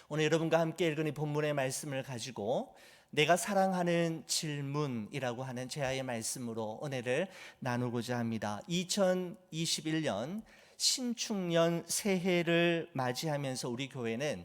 오늘 여러분과 함께 읽은 이 본문의 말씀을 가지고 내가 사랑하는 질문이라고 하는 제아의 말씀으로 은혜를 나누고자 합니다. 2021년 신축년 새해를 맞이하면서 우리 교회는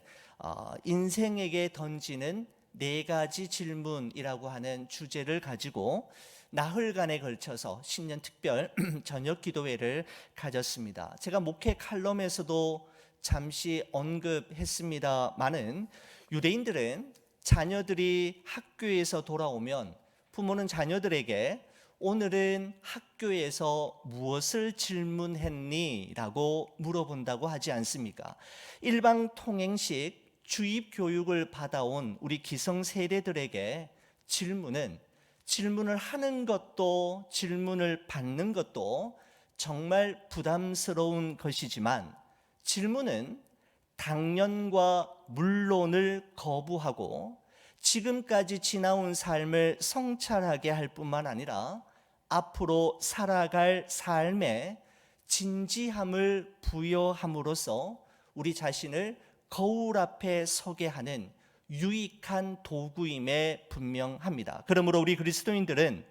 인생에게 던지는 네 가지 질문이라고 하는 주제를 가지고 나흘간에 걸쳐서 신년 특별 저녁 기도회를 가졌습니다. 제가 목회 칼럼에서도 잠시 언급했습니다마는 유대인들은 자녀들이 학교에서 돌아오면 부모는 자녀들에게 오늘은 학교에서 무엇을 질문했니? 라고 물어본다고 하지 않습니까? 일방 통행식 주입 교육을 받아온 우리 기성 세대들에게 질문을 하는 것도 질문을 받는 것도 정말 부담스러운 것이지만 질문은 당연과 물론을 거부하고 지금까지 지나온 삶을 성찰하게 할 뿐만 아니라 앞으로 살아갈 삶에 진지함을 부여함으로써 우리 자신을 거울 앞에 서게 하는 유익한 도구임에 분명합니다. 그러므로 우리 그리스도인들은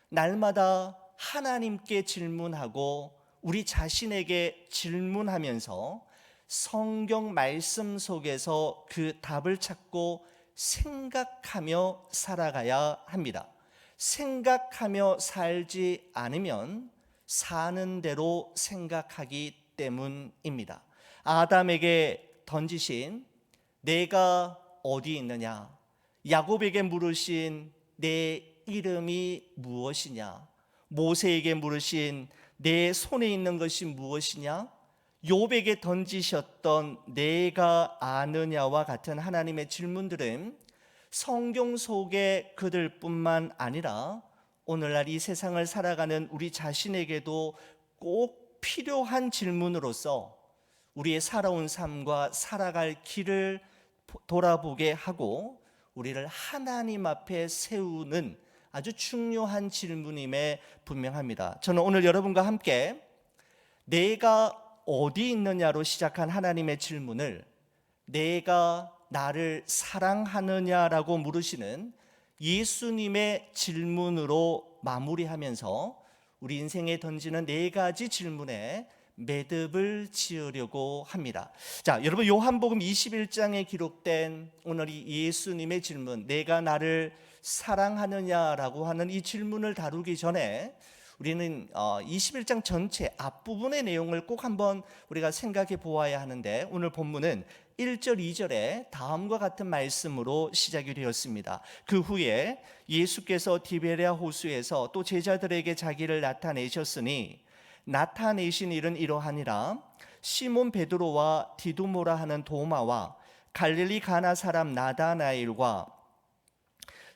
날마다 하나님께 질문하고 우리 자신에게 질문하면서 성경 말씀 속에서 그 답을 찾고 생각하며 살아가야 합니다. 생각하며 살지 않으면 사는 대로 생각하기 때문입니다. 아담에게 던지신 내가 어디 있느냐, 야곱에게 물으신 내 이름이 무엇이냐, 모세에게 물으신 내 손에 있는 것이 무엇이냐, 욥에게 던지셨던 내가 아느냐와 같은 하나님의 질문들은 성경 속의 그들뿐만 아니라 오늘날 이 세상을 살아가는 우리 자신에게도 꼭 필요한 질문으로서 우리의 살아온 삶과 살아갈 길을 돌아보게 하고 우리를 하나님 앞에 세우는 아주 중요한 질문임에 분명합니다. 저는 오늘 여러분과 함께 내가 어디 있느냐로 시작한 하나님의 질문을 내가 나를 사랑하느냐라고 물으시는 예수님의 질문으로 마무리하면서 우리 인생에 던지는 네 가지 질문에 매듭을 지으려고 합니다. 자, 여러분 요한복음 21장에 기록된 오늘 이 예수님의 질문, 내가 나를 사랑하느냐라고 하는 이 질문을 다루기 전에 우리는 21장 전체 앞부분의 내용을 꼭 한번 우리가 생각해 보아야 하는데 오늘 본문은 1절, 2절에 다음과 같은 말씀으로 시작이 되었습니다. 그 후에 예수께서 디베랴 호수에서 또 제자들에게 자기를 나타내셨으니 나타내신 일은 이러하니라. 시몬 베드로와 디두모라 하는 도마와 갈릴리 가나 사람 나다나엘과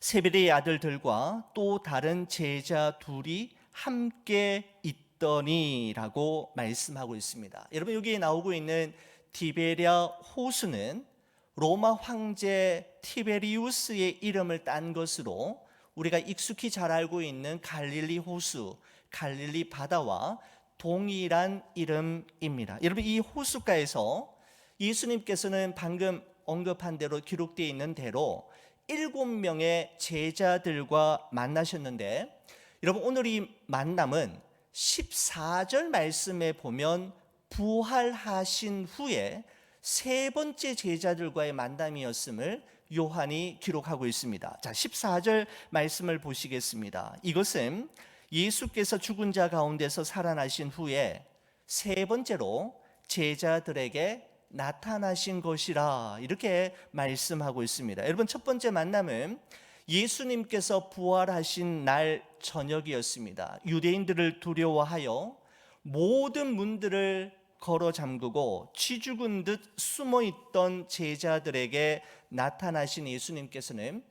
세베대의 아들들과 또 다른 제자 둘이 함께 있더니라고 말씀하고 있습니다. 여러분 여기에 나오고 있는 디베랴 호수는 로마 황제 티베리우스의 이름을 딴 것으로 우리가 익숙히 잘 알고 있는 갈릴리 호수, 갈릴리 바다와 동일한 이름입니다. 여러분 이 호숫가에서 예수님께서는 방금 언급한 대로 기록되어 있는 대로 7명의 제자들과 만나셨는데 여러분 오늘 이 만남은 14절 말씀에 보면 부활하신 후에 세 번째 제자들과의 만남이었음을 요한이 기록하고 있습니다. 자, 14절 말씀을 보시겠습니다. 이것은 예수께서 죽은 자 가운데서 살아나신 후에 세 번째로 제자들에게 나타나신 것이라 이렇게 말씀하고 있습니다. 여러분 첫 번째 만남은 예수님께서 부활하신 날 저녁이었습니다. 유대인들을 두려워하여 모든 문들을 걸어 잠그고 쥐 죽은 듯 숨어있던 제자들에게 나타나신 예수님께서는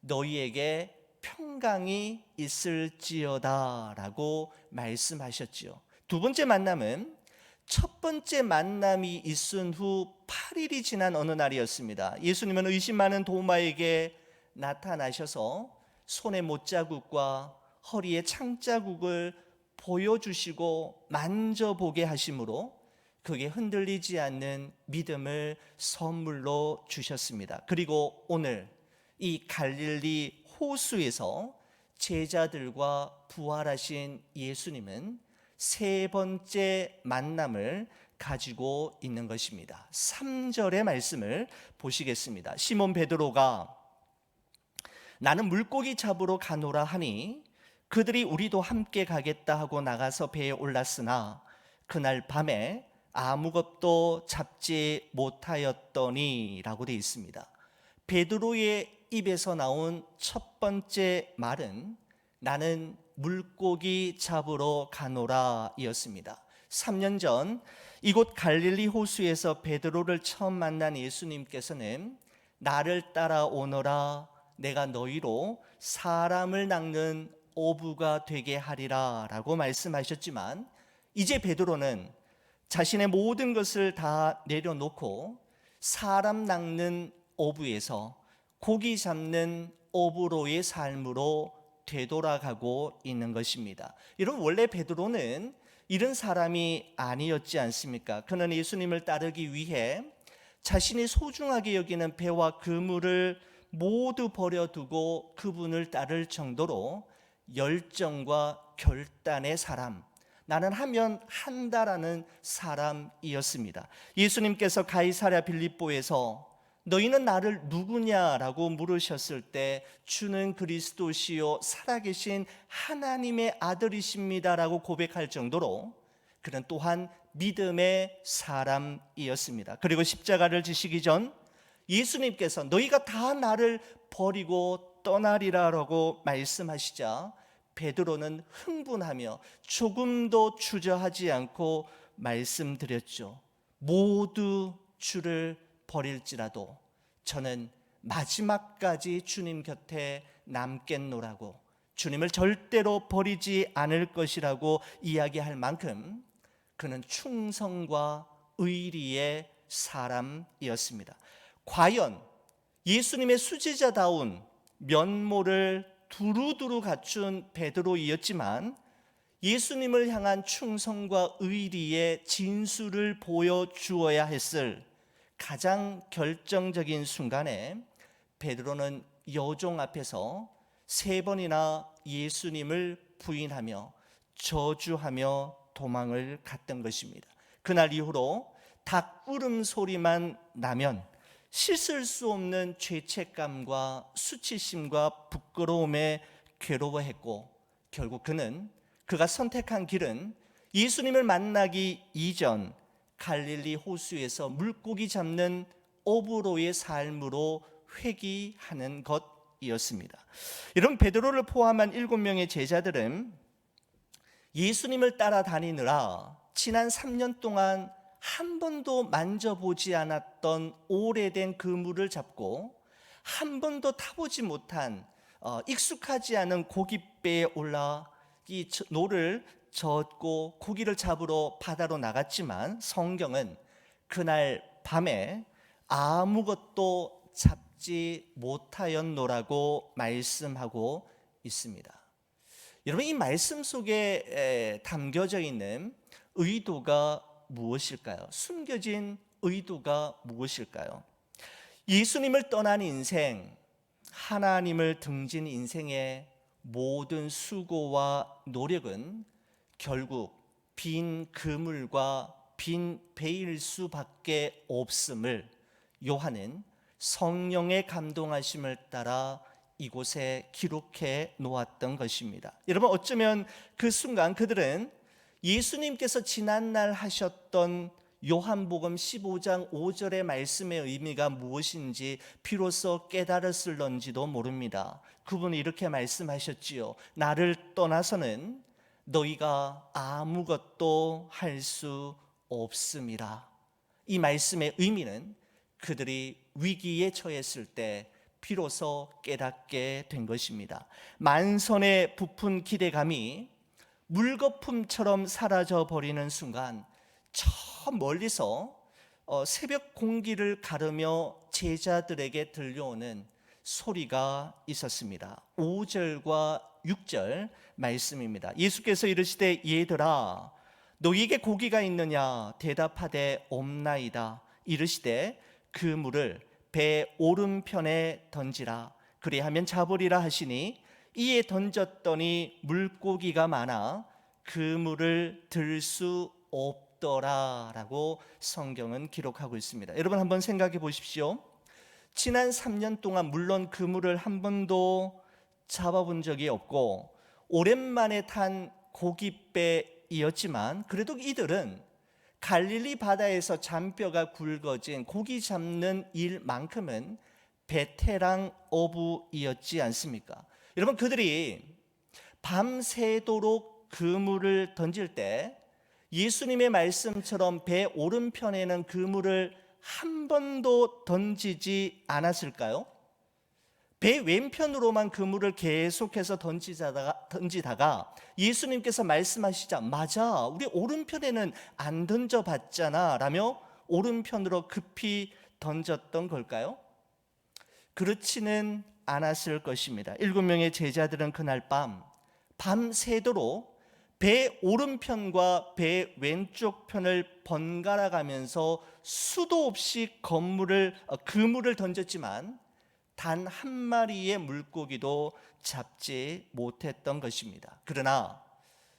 너희에게 평강이 있을지어다 라고 말씀하셨지요. 두 번째 만남은 첫 번째 만남이 있은 후 8일이 지난 어느 날이었습니다. 예수님은 의심 많은 도마에게 나타나셔서 손에 못자국과 허리에 창자국을 보여주시고 만져보게 하심으로 그게 흔들리지 않는 믿음을 선물로 주셨습니다. 그리고 오늘 이 갈릴리 호수에서 제자들과 부활하신 예수님은 세 번째 만남을 가지고 있는 것입니다. 3절의 말씀을 보시겠습니다. 시몬 베드로가 나는 물고기 잡으러 가노라 하니 그들이 우리도 함께 가겠다 하고 나가서 배에 올랐으나 그날 밤에 아무것도 잡지 못하였더니 라고 되어 있습니다. 베드로의 입에서 나온 첫 번째 말은 나는 물고기 잡으러 가노라 이었습니다. 3년 전 이곳 갈릴리 호수에서 베드로를 처음 만난 예수님께서는 나를 따라오너라 내가 너희로 사람을 낚는 어부가 되게 하리라 라고 말씀하셨지만 이제 베드로는 자신의 모든 것을 다 내려놓고 사람 낚는 어부에서 고기 잡는 어부로의 삶으로 되돌아가고 있는 것입니다. 여러분, 원래 베드로는 이런 사람이 아니었지 않습니까? 그는 예수님을 따르기 위해 자신이 소중하게 여기는 배와 그물을 모두 버려두고 그분을 따를 정도로 열정과 결단의 사람, 나는 하면 한다라는 사람이었습니다. 예수님께서 가이사랴 빌립보에서 너희는 나를 누구냐라고 물으셨을 때 주는 그리스도시요 살아계신 하나님의 아들이십니다라고 고백할 정도로 그는 또한 믿음의 사람이었습니다. 그리고 십자가를 지시기 전 예수님께서 너희가 다 나를 버리고 떠나리라라고 말씀하시자 베드로는 흥분하며 조금도 주저하지 않고 말씀드렸죠. 모두 주를 버릴지라도 저는 마지막까지 주님 곁에 남겠노라고, 주님을 절대로 버리지 않을 것이라고 이야기할 만큼 그는 충성과 의리의 사람이었습니다. 과연 예수님의 수제자다운 면모를 두루두루 갖춘 베드로이었지만 예수님을 향한 충성과 의리의 진수를 보여주어야 했을 가장 결정적인 순간에 베드로는 여종 앞에서 3번이나 예수님을 부인하며 저주하며 도망을 갔던 것입니다. 그날 이후로 닭 울음소리만 나면 씻을 수 없는 죄책감과 수치심과 부끄러움에 괴로워했고 결국 그가 선택한 길은 예수님을 만나기 이전 갈릴리 호수에서 물고기 잡는 어부로의 삶으로 회귀하는 것이었습니다. 이런 베드로를 포함한 7명의 제자들은 예수님을 따라다니느라 지난 3년 동안 한 번도 만져보지 않았던 오래된 그물을 잡고 한 번도 타보지 못한 익숙하지 않은 고깃배에 올라 이 노를 젓고 고기를 잡으러 바다로 나갔지만 성경은 그날 밤에 아무것도 잡지 못하였노라고 말씀하고 있습니다. 여러분, 이 말씀 속에 담겨져 있는 의도가 무엇일까요? 숨겨진 의도가 무엇일까요? 예수님을 떠난 인생, 하나님을 등진 인생의 모든 수고와 노력은 결국 빈 그물과 빈 배일 수밖에 없음을 요한은 성령의 감동하심을 따라 이곳에 기록해 놓았던 것입니다. 여러분, 어쩌면 그 순간 그들은 예수님께서 지난날 하셨던 요한복음 15장 5절의 말씀의 의미가 무엇인지 비로소 깨달았을런지도 모릅니다. 그분이 이렇게 말씀하셨지요. 나를 떠나서는 너희가 아무것도 할 수 없음이라. 이 말씀의 의미는 그들이 위기에 처했을 때 비로소 깨닫게 된 것입니다. 만선의 부푼 기대감이 물거품처럼 사라져 버리는 순간 저 멀리서 새벽 공기를 가르며 제자들에게 들려오는 소리가 있었습니다. 5절과 6절 말씀입니다. 예수께서 이르시되 얘들아 너희에게 고기가 있느냐 대답하되 없나이다. 이르시되 그물을 배 오른편에 던지라. 그리하면 잡으리라 하시니 이에 던졌더니 물고기가 많아 그물을 들 수 없더라라고 성경은 기록하고 있습니다. 여러분 한번 생각해 보십시오. 지난 3년 동안 물론 그물을 한 번도 잡아본 적이 없고 오랜만에 탄 고깃배이었지만 그래도 이들은 갈릴리 바다에서 잔뼈가 굵어진 고기 잡는 일만큼은 베테랑 어부이었지 않습니까? 여러분 그들이 밤새도록 그물을 던질 때 예수님의 말씀처럼 배 오른편에는 그물을 한 번도 던지지 않았을까요? 배 왼편으로만 그물을 계속해서 던지다가 예수님께서 말씀하시자 맞아 우리 오른편에는 안 던져봤잖아 라며 오른편으로 급히 던졌던 걸까요? 그렇지는 않았을 것입니다. 7명의 제자들은 그날 밤새도록 배 오른편과 배 왼쪽 편을 번갈아 가면서 수도 없이 그물을 던졌지만 단 한 마리의 물고기도 잡지 못했던 것입니다. 그러나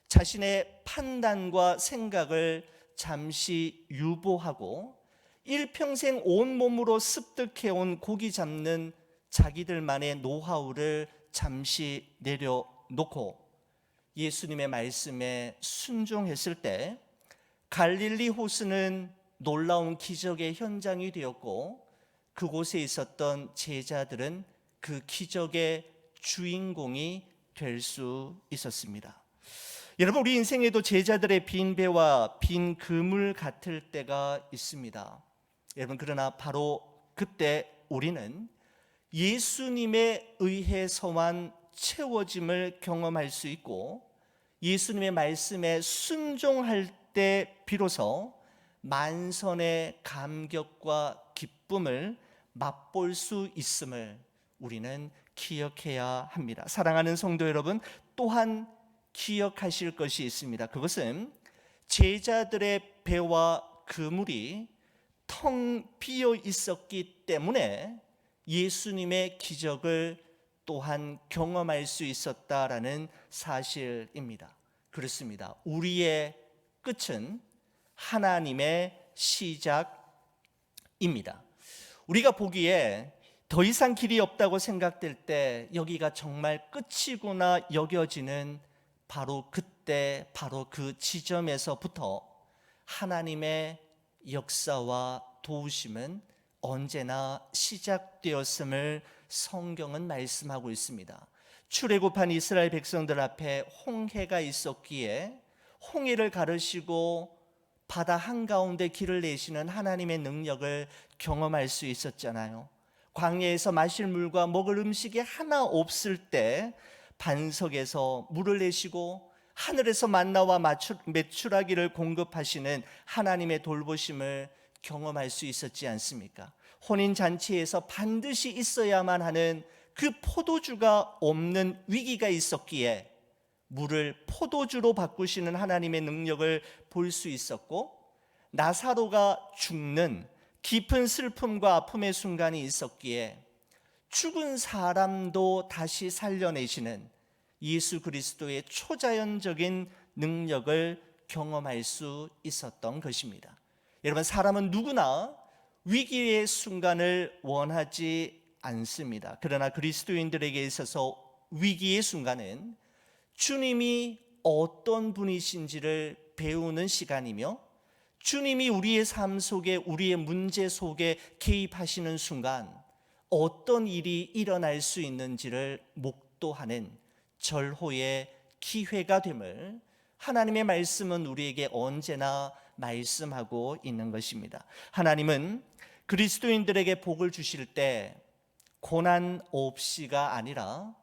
자신의 판단과 생각을 잠시 유보하고 일평생 온몸으로 습득해온 고기 잡는 자기들만의 노하우를 잠시 내려놓고 예수님의 말씀에 순종했을 때 갈릴리 호수는 놀라운 기적의 현장이 되었고 그곳에 있었던 제자들은 그 기적의 주인공이 될 수 있었습니다. 여러분 우리 인생에도 제자들의 빈 배와 빈 그물 같을 때가 있습니다. 여러분 그러나 바로 그때 우리는 예수님에 의해서만 채워짐을 경험할 수 있고 예수님의 말씀에 순종할 때 비로소 만선의 감격과 기쁨을 맛볼 수 있음을 우리는 기억해야 합니다. 사랑하는 성도 여러분, 또한 기억하실 것이 있습니다. 그것은 제자들의 배와 그물이 텅 비어 있었기 때문에 예수님의 기적을 또한 경험할 수 있었다라는 사실입니다. 그렇습니다. 우리의 끝은 하나님의 시작입니다. 우리가 보기에 더 이상 길이 없다고 생각될 때 여기가 정말 끝이구나 여겨지는 바로 그때 바로 그 지점에서부터 하나님의 역사와 도우심은 언제나 시작되었음을 성경은 말씀하고 있습니다. 출애굽한 이스라엘 백성들 앞에 홍해가 있었기에 홍해를 가르시고 바다 한가운데 길을 내시는 하나님의 능력을 경험할 수 있었잖아요. 광야에서 마실 물과 먹을 음식이 하나 없을 때 반석에서 물을 내시고 하늘에서 만나와 메추라기를 공급하시는 하나님의 돌보심을 경험할 수 있었지 않습니까? 혼인잔치에서 반드시 있어야만 하는 그 포도주가 없는 위기가 있었기에 물을 포도주로 바꾸시는 하나님의 능력을 볼 수 있었고 나사로가 죽는 깊은 슬픔과 아픔의 순간이 있었기에 죽은 사람도 다시 살려내시는 예수 그리스도의 초자연적인 능력을 경험할 수 있었던 것입니다. 여러분 사람은 누구나 위기의 순간을 원하지 않습니다. 그러나 그리스도인들에게 있어서 위기의 순간은 주님이 어떤 분이신지를 배우는 시간이며 주님이 우리의 삶 속에 우리의 문제 속에 개입하시는 순간 어떤 일이 일어날 수 있는지를 목도하는 절호의 기회가 됨을 하나님의 말씀은 우리에게 언제나 말씀하고 있는 것입니다. 하나님은 그리스도인들에게 복을 주실 때 고난 없이가 아니라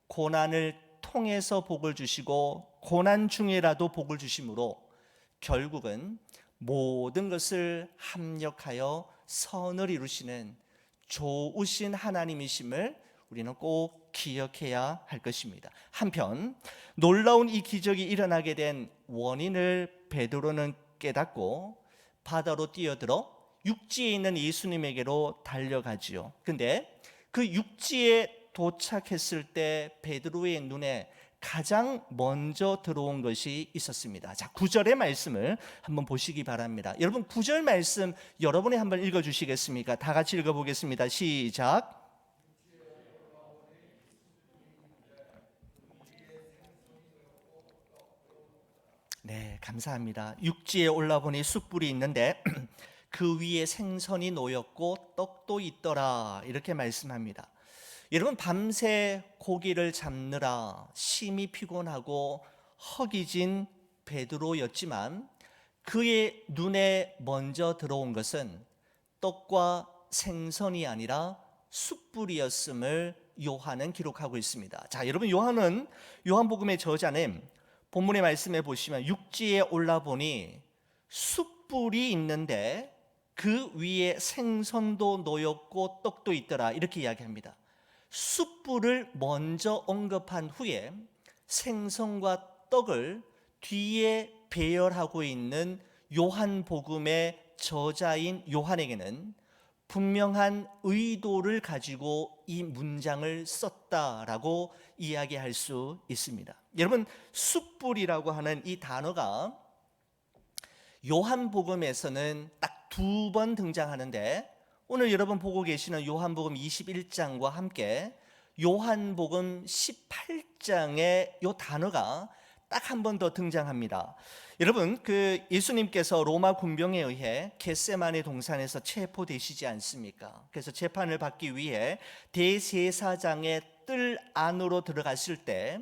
고난을 통해서 복을 주시고 고난 중에라도 복을 주심으로 결국은 모든 것을 합력하여 선을 이루시는 좋으신 하나님이심을 우리는 꼭 기억해야 할 것입니다. 한편 놀라운 이 기적이 일어나게 된 원인을 베드로는 깨닫고 바다로 뛰어들어 육지에 있는 예수님에게로 달려가지요. 근데 그 육지에 도착했을 때 베드로의 눈에 가장 먼저 들어온 것이 있었습니다. 자, 9절의 말씀을 한번 보시기 바랍니다. 여러분, 9절 말씀 여러분이 한번 읽어 주시겠습니까? 다 같이 읽어 보겠습니다. 시작. 네, 감사합니다. 육지에 올라보니 숯불이 있는데 그 위에 생선이 놓였고 떡도 있더라, 이렇게 말씀합니다. 여러분, 밤새 고기를 잡느라 심히 피곤하고 허기진 베드로였지만 그의 눈에 먼저 들어온 것은 떡과 생선이 아니라 숯불이었음을 요한은 기록하고 있습니다. 자, 여러분, 요한복음의 저자는 본문의 말씀에 보시면 육지에 올라보니 숯불이 있는데 그 위에 생선도 놓였고 떡도 있더라, 이렇게 이야기합니다. 숯불을 먼저 언급한 후에 생선과 떡을 뒤에 배열하고 있는 요한복음의 저자인 요한에게는 분명한 의도를 가지고 이 문장을 썼다라고 이야기할 수 있습니다. 여러분, 숯불이라고 하는 이 단어가 요한복음에서는 딱 2번 등장하는데, 오늘 여러분 보고 계시는 요한복음 21장과 함께 요한복음 18장에 이 단어가 딱 한 번 더 등장합니다. 여러분, 예수님께서 로마 군병에 의해 겟세마네 동산에서 체포되시지 않습니까? 그래서 재판을 받기 위해 대제사장의 뜰 안으로 들어갔을 때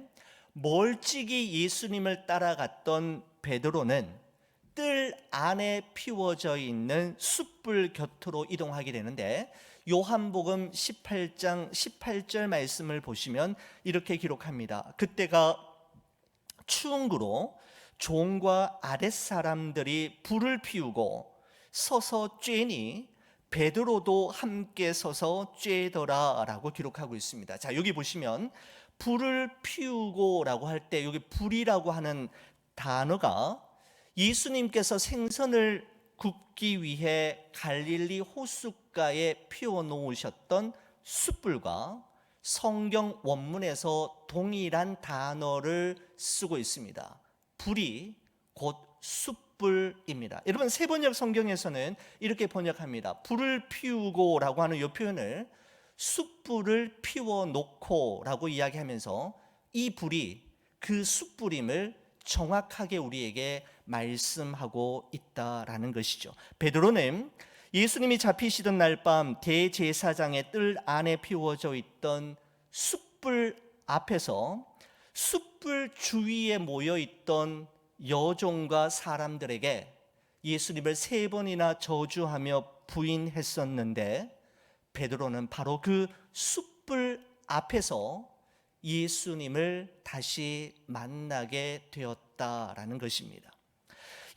멀찍이 예수님을 따라갔던 베드로는 뜰 안에 피워져 있는 숯불 곁으로 이동하게 되는데, 요한복음 18장 18절 말씀을 보시면 이렇게 기록합니다. 그때가 추운 구로 종과 아랫사람들이 불을 피우고 서서 쬐니 베드로도 함께 서서 쬐더라 라고 기록하고 있습니다. 자, 여기 보시면 불을 피우고 라고 할 때 여기 불이라고 하는 단어가 예수님께서 생선을 굽기 위해 갈릴리 호숫가에 피워 놓으셨던 숯불과 성경 원문에서 동일한 단어를 쓰고 있습니다. 불이 곧 숯불입니다. 여러분, 세번역 성경에서는 이렇게 번역합니다. 불을 피우고 라고 하는 이 표현을 숯불을 피워 놓고 라고 이야기하면서 이 불이 그 숯불임을 정확하게 우리에게 말씀하고 있다라는 것이죠. 베드로는 예수님이 잡히시던 날 밤 대제사장의 뜰 안에 피워져 있던 숯불 앞에서 숯불 주위에 모여 있던 여종과 사람들에게 예수님을 3번이나 저주하며 부인했었는데, 베드로는 바로 그 숯불 앞에서 예수님을 다시 만나게 되었다라는 것입니다.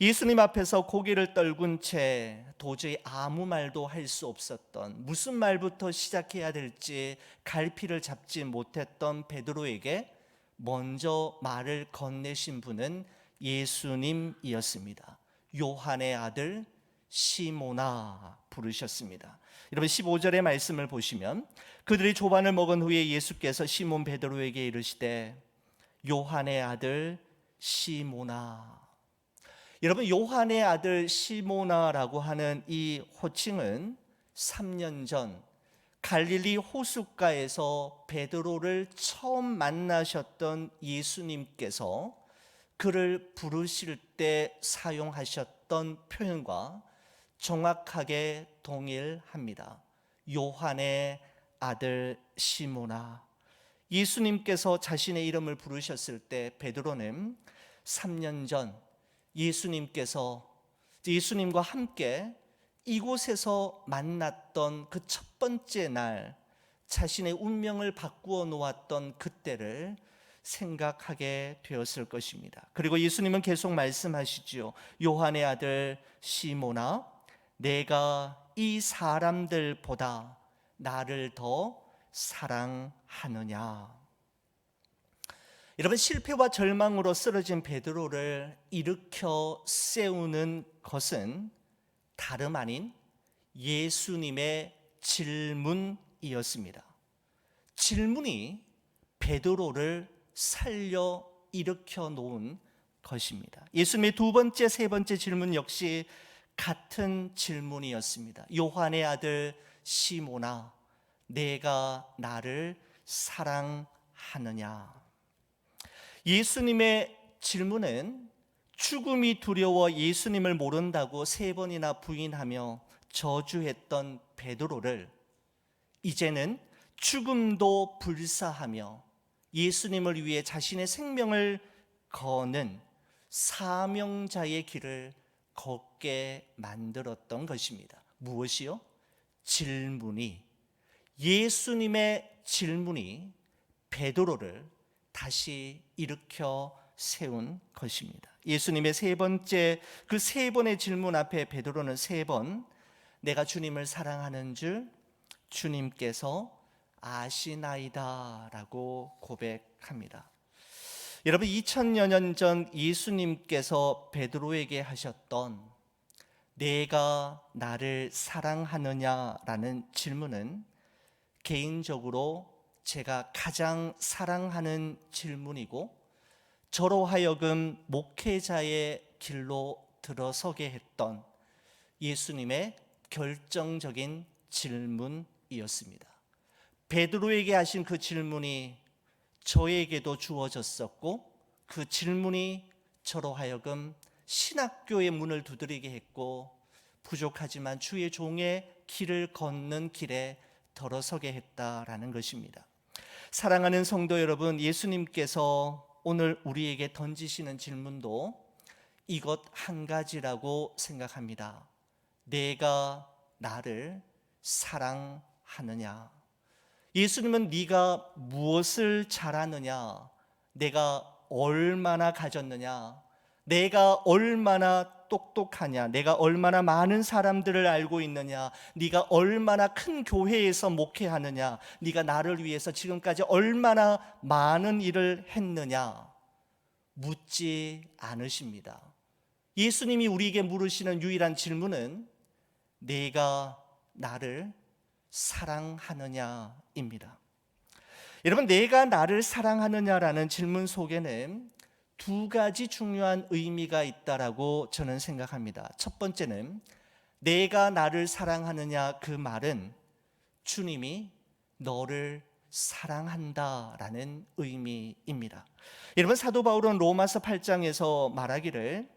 예수님 앞에서 고개를 떨군 채 도저히 아무 말도 할 수 없었던, 무슨 말부터 시작해야 될지 갈피를 잡지 못했던 베드로에게 먼저 말을 건네신 분은 예수님이었습니다. 요한의 아들 시모나 부르셨습니다. 여러분, 15절의 말씀을 보시면 그들이 조반을 먹은 후에 예수께서 시몬 베드로에게 이르시되 요한의 아들 시모나. 여러분, 요한의 아들 시모나라고 하는 이 호칭은 3년 전 갈릴리 호숫가에서 베드로를 처음 만나셨던 예수님께서 그를 부르실 때 사용하셨던 표현과 정확하게 동일합니다. 요한의 아들 시모나. 예수님께서 자신의 이름을 부르셨을 때 베드로는 3년 전 예수님과 함께 이곳에서 만났던 그 첫 번째 날, 자신의 운명을 바꾸어 놓았던 그때를 생각하게 되었을 것입니다. 그리고 예수님은 계속 말씀하시지요. 요한의 아들 시모나, 내가 이 사람들보다 나를 더 사랑하느냐. 여러분, 실패와 절망으로 쓰러진 베드로를 일으켜 세우는 것은 다름 아닌 예수님의 질문이었습니다. 질문이 베드로를 살려 일으켜 놓은 것입니다. 예수님의 두 번째, 세 번째 질문 역시 같은 질문이었습니다. 요한의 아들 시몬아, 내가 나를 사랑하느냐? 예수님의 질문은 죽음이 두려워 예수님을 모른다고 세 번이나 부인하며 저주했던 베드로를 이제는 죽음도 불사하며 예수님을 위해 자신의 생명을 거는 사명자의 길을 걷게 만들었던 것입니다. 무엇이요? 질문이, 예수님의 질문이 베드로를 다시 일으켜 세운 것입니다. 예수님의 세 번째, 그 세 번의 질문 앞에 베드로는 세 번 내가 주님을 사랑하는 줄 주님께서 아시나이다 라고 고백합니다. 여러분, 2000여 년 전 예수님께서 베드로에게 하셨던 내가 나를 사랑하느냐라는 질문은 개인적으로 제가 가장 사랑하는 질문이고, 저로 하여금 목회자의 길로 들어서게 했던 예수님의 결정적인 질문이었습니다. 베드로에게 하신 그 질문이 저에게도 주어졌었고, 그 질문이 저로 하여금 신학교의 문을 두드리게 했고, 부족하지만 주의 종의 길을 걷는 길에 들어서게 했다라는 것입니다. 사랑하는 성도 여러분, 예수님께서 오늘 우리에게 던지시는 질문도 이것 한 가지라고 생각합니다. 내가 나를 사랑하느냐? 예수님은 네가 무엇을 잘하느냐, 내가 얼마나 가졌느냐, 내가 얼마나 똑똑하냐, 내가 얼마나 많은 사람들을 알고 있느냐, 네가 얼마나 큰 교회에서 목회하느냐, 네가 나를 위해서 지금까지 얼마나 많은 일을 했느냐 묻지 않으십니다. 예수님이 우리에게 물으시는 유일한 질문은 내가 나를 사랑하느냐입니다. 여러분, 내가 나를 사랑하느냐라는 질문 속에는 두 가지 중요한 의미가 있다라고 저는 생각합니다. 첫 번째는 내가 나를 사랑하느냐, 그 말은 주님이 너를 사랑한다라는 의미입니다. 여러분, 사도 바울은 로마서 8장에서 말하기를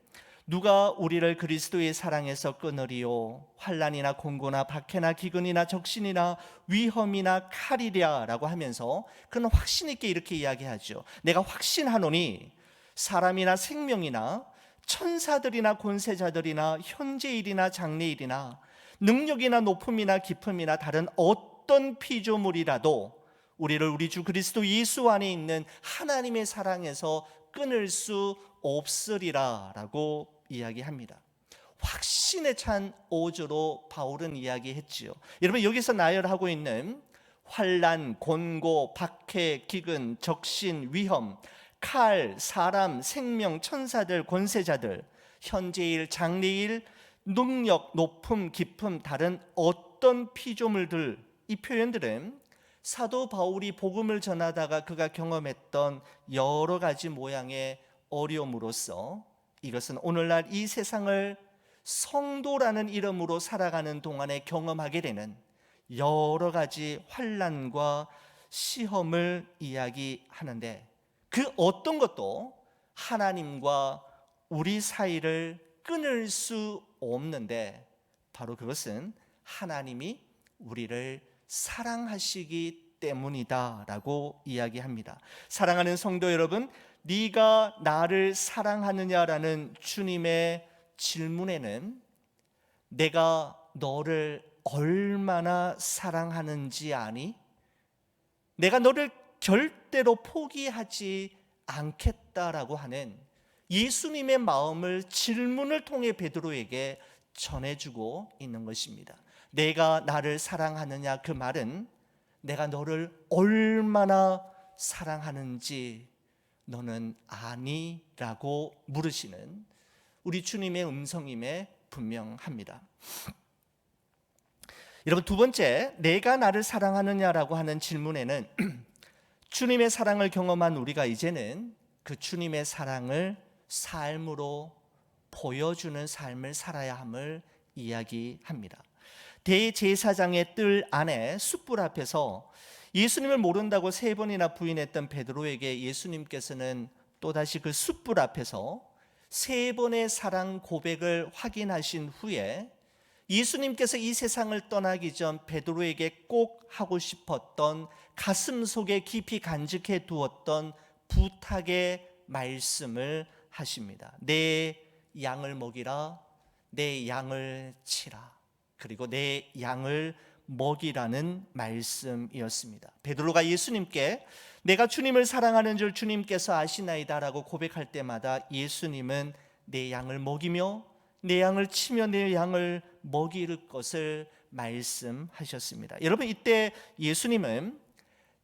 누가 우리를 그리스도의 사랑에서 끊으리요? 환난이나 공고나 박해나 기근이나 적신이나 위험이나 칼이랴 라고 하면서 그는 확신 있게 이렇게 이야기하죠. 내가 확신하노니 사람이나 생명이나 천사들이나 권세자들이나 현재일이나 장래일이나 능력이나 높음이나 깊음이나 다른 어떤 피조물이라도 우리를 우리 주 그리스도 예수 안에 있는 하나님의 사랑에서 끊을 수 없으리라 라고 이야기합니다. 확신에 찬 어조로 바울은 이야기했지요. 여러분, 여기서 나열하고 있는 환난, 곤고, 박해, 기근, 적신, 위험, 칼, 사람, 생명, 천사들, 권세자들, 현재일, 장래일, 능력, 높음, 깊음, 다른 어떤 피조물들, 이 표현들은 사도 바울이 복음을 전하다가 그가 경험했던 여러 가지 모양의 어려움으로써 이것은 오늘날 이 세상을 성도라는 이름으로 살아가는 동안에 경험하게 되는 여러 가지 환난과 시험을 이야기하는데, 그 어떤 것도 하나님과 우리 사이를 끊을 수 없는데, 바로 그것은 하나님이 우리를 사랑하시기 때문이다라고 이야기합니다. 사랑하는 성도 여러분, 네가 나를 사랑하느냐라는 주님의 질문에는 내가 너를 얼마나 사랑하는지 아니? 내가 너를 절대로 포기하지 않겠다라고 하는 예수님의 마음을 질문을 통해 베드로에게 전해주고 있는 것입니다. 내가 나를 사랑하느냐, 그 말은 내가 너를 얼마나 사랑하는지, 너는 아니? 라고 물으시는 우리 주님의 음성임에 분명합니다. 여러분, 두 번째, 내가 나를 사랑하느냐라고 하는 질문에는 주님의 사랑을 경험한 우리가 이제는 그 주님의 사랑을 삶으로 보여주는 삶을 살아야 함을 이야기합니다. 대제사장의 뜰 안에 숯불 앞에서 예수님을 모른다고 3번이나 부인했던 베드로에게 예수님께서는 또다시 그 숯불 앞에서 3번의 사랑 고백을 확인하신 후에 예수님께서 이 세상을 떠나기 전 베드로에게 꼭 하고 싶었던, 가슴 속에 깊이 간직해 두었던 부탁의 말씀을 하십니다. 내 양을 먹이라, 내 양을 치라, 그리고 내 양을 먹이라는 말씀이었습니다. 베드로가 예수님께 내가 주님을 사랑하는 줄 주님께서 아시나이다 라고 고백할 때마다 예수님은 내 양을 먹이며 내 양을 치며 내 양을 먹일 것을 말씀하셨습니다. 여러분, 이때 예수님은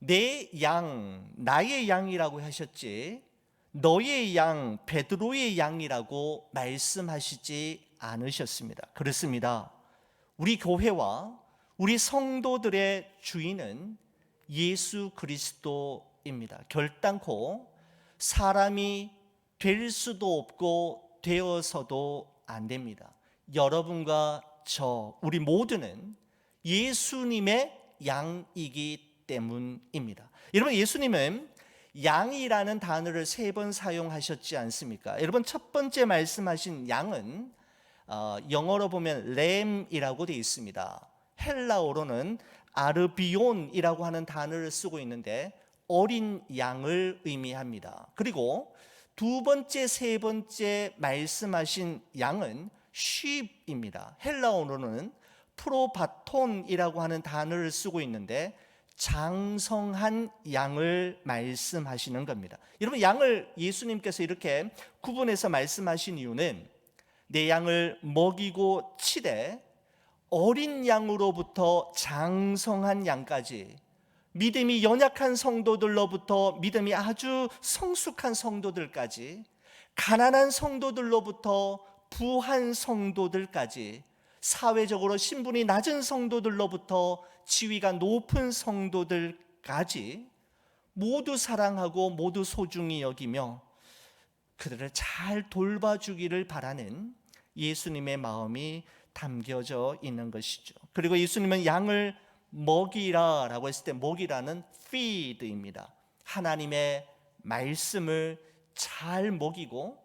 내 양, 나의 양이라고 하셨지 너의 양, 베드로의 양이라고 말씀하시지 않으셨습니다. 그렇습니다. 우리 교회와 우리 성도들의 주인은 예수 그리스도입니다. 결단코 사람이 될 수도 없고 되어서도 안 됩니다. 여러분과 저, 우리 모두는 예수님의 양이기 때문입니다. 여러분, 예수님은 양이라는 단어를 3번 사용하셨지 않습니까? 여러분, 첫 번째 말씀하신 양은 영어로 보면 램이라고 되어 있습니다. 헬라어로는 아르비온이라고 하는 단어를 쓰고 있는데 어린 양을 의미합니다. 그리고 두 번째, 세 번째 말씀하신 양은 sheep입니다. 헬라어로는 프로바톤이라고 하는 단어를 쓰고 있는데 장성한 양을 말씀하시는 겁니다. 여러분, 양을 예수님께서 이렇게 구분해서 말씀하신 이유는 내 양을 먹이고 치되 어린 양으로부터 장성한 양까지, 믿음이 연약한 성도들로부터 믿음이 아주 성숙한 성도들까지, 가난한 성도들로부터 부한 성도들까지, 사회적으로 신분이 낮은 성도들로부터 지위가 높은 성도들까지 모두 사랑하고 모두 소중히 여기며 그들을 잘 돌봐주기를 바라는 예수님의 마음이 담겨져 있는 것이죠. 그리고 예수님은 양을 먹이라 라고 했을 때 먹이라는 feed입니다. 하나님의 말씀을 잘 먹이고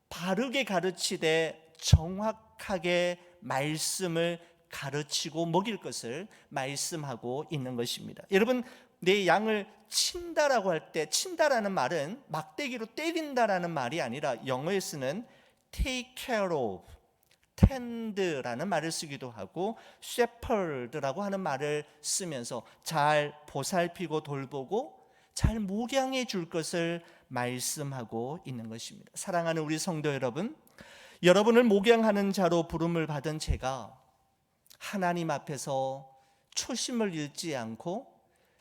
바르게 가르치되 정확하게 말씀을 가르치고 먹일 것을 말씀하고 있는 것입니다. 여러분, 내 양을 친다라고 할 때, 친다라는 말은 막대기로 때린다라는 말이 아니라 영어에 쓰는 take care of, tend라는 말을 쓰기도 하고 shepherd라고 하는 말을 쓰면서 잘 보살피고 돌보고 잘 목양해 줄 것을 말씀하고 있는 것입니다. 사랑하는 우리 성도 여러분, 여러분을 목양하는 자로 부름을 받은 제가 하나님 앞에서 초심을 잃지 않고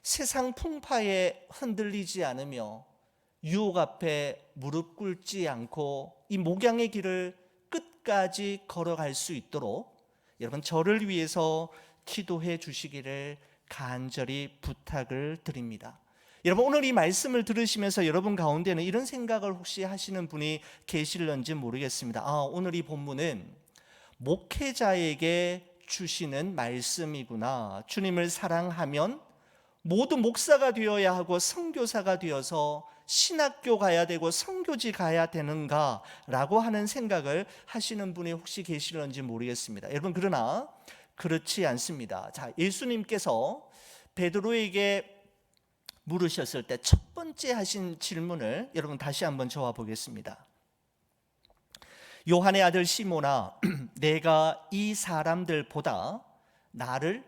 세상 풍파에 흔들리지 않으며 유혹 앞에 무릎 꿇지 않고 이 목양의 길을 끝까지 걸어갈 수 있도록 여러분, 저를 위해서 기도해 주시기를 간절히 부탁을 드립니다. 여러분, 오늘 이 말씀을 들으시면서 여러분 가운데는 이런 생각을 혹시 하시는 분이 계실런지 모르겠습니다. 오늘 이 본문은 목회자에게 주시는 말씀이구나. 주님을 사랑하면 모두 목사가 되어야 하고 선교사가 되어서 신학교 가야 되고 선교지 가야 되는가 라고 하는 생각을 하시는 분이 혹시 계실런지 모르겠습니다. 여러분, 그러나 그렇지 않습니다. 자, 예수님께서 베드로에게 물으셨을 때 첫 번째 하신 질문을 여러분 다시 한번 저와 보겠습니다. 요한의 아들 시몬아, 내가 이 사람들보다 나를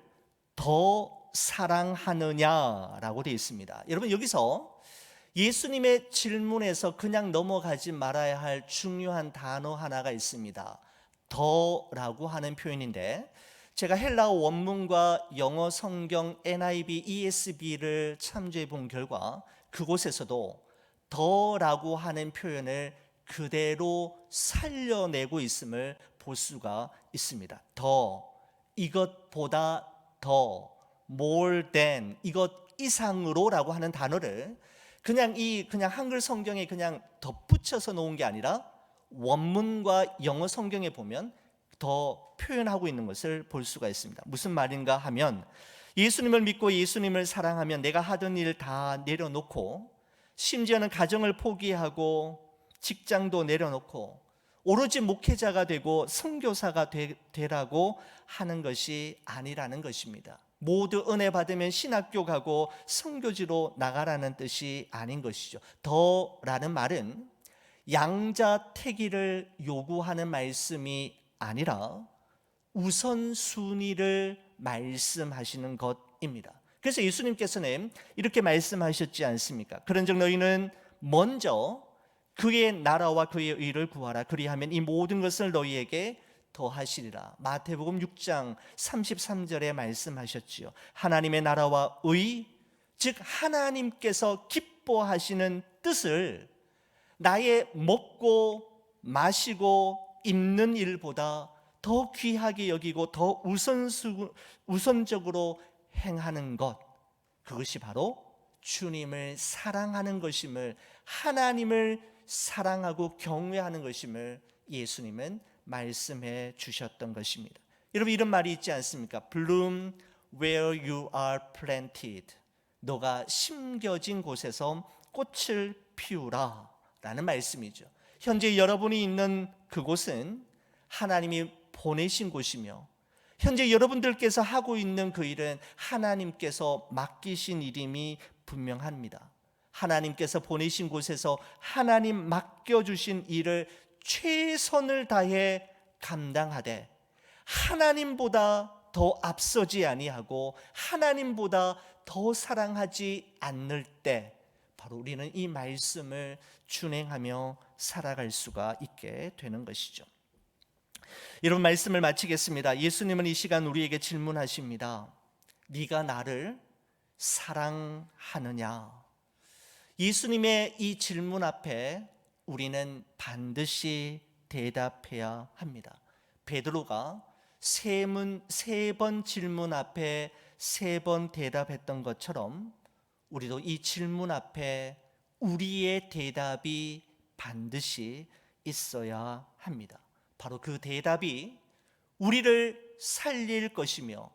더 사랑하느냐라고 되어 있습니다. 여러분, 여기서 예수님의 질문에서 그냥 넘어가지 말아야 할 중요한 단어 하나가 있습니다. 더라고 하는 표현인데, 제가 헬라어 원문과 영어 성경 NIV, ESV를 참조해 본 결과 그곳에서도 더라고 하는 표현을 그대로 살려내고 있음을 볼 수가 있습니다. 더, 이것보다 더, more than, 이것 이상으로라고 하는 단어를 그냥 한글 성경에 그냥 덧붙여서 놓은 게 아니라 원문과 영어 성경에 보면 더 표현하고 있는 것을 볼 수가 있습니다. 무슨 말인가 하면, 예수님을 믿고 예수님을 사랑하면 내가 하던 일 다 내려놓고, 심지어는 가정을 포기하고 직장도 내려놓고 오로지 목회자가 되고 선교사가 되라고 하는 것이 아니라는 것입니다. 모두 은혜 받으면 신학교 가고 선교지로 나가라는 뜻이 아닌 것이죠. 더라는 말은 양자택일을 요구하는 말씀이 아니라 우선순위를 말씀하시는 것입니다. 그래서 예수님께서는 이렇게 말씀하셨지 않습니까? 그런즉 너희는 먼저 그의 나라와 그의 의를 구하라. 그리하면 이 모든 것을 너희에게 더하시리라. 마태복음 6장 33절에 말씀하셨지요. 하나님의 나라와 의, 즉 하나님께서 기뻐하시는 뜻을 나의 먹고 마시고 입는 일보다 더 귀하게 여기고 더 우선적으로 행하는 것, 그것이 바로 주님을 사랑하는 것임을, 하나님을 사랑하고 경외하는 것임을 예수님은 말씀해 주셨던 것입니다. 여러분, 이런 말이 있지 않습니까? Bloom where you are planted. 너가 심겨진 곳에서 꽃을 피우라 라는 말씀이죠. 현재 여러분이 있는 그곳은 하나님이 보내신 곳이며, 현재 여러분들께서 하고 있는 그 일은 하나님께서 맡기신 일임이 분명합니다. 하나님께서 보내신 곳에서 하나님 맡겨주신 일을 최선을 다해 감당하되, 하나님보다 더 앞서지 아니하고 하나님보다 더 사랑하지 않을 때 바로 우리는 이 말씀을 준행하며 살아갈 수가 있게 되는 것이죠. 여러분, 말씀을 마치겠습니다. 예수님은 이 시간 우리에게 질문하십니다. 네가 나를 사랑하느냐? 예수님의 이 질문 앞에 우리는 반드시 대답해야 합니다. 베드로가 세 번 질문 앞에 3번 대답했던 것처럼 우리도 이 질문 앞에 우리의 대답이 반드시 있어야 합니다. 바로 그 대답이 우리를 살릴 것이며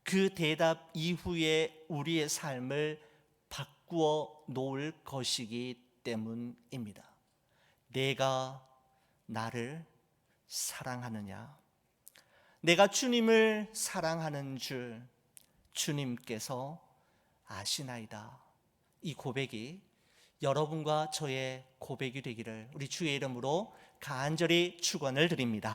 그 대답 이후에 우리의 삶을 바꾸어 놓을 것이기 때문입니다. 내가 나를 사랑하느냐? 내가 주님을 사랑하는 줄 주님께서 아시나이다. 이 고백이 여러분과 저의 고백이 되기를 우리 주의 이름으로 간절히 축원을 드립니다.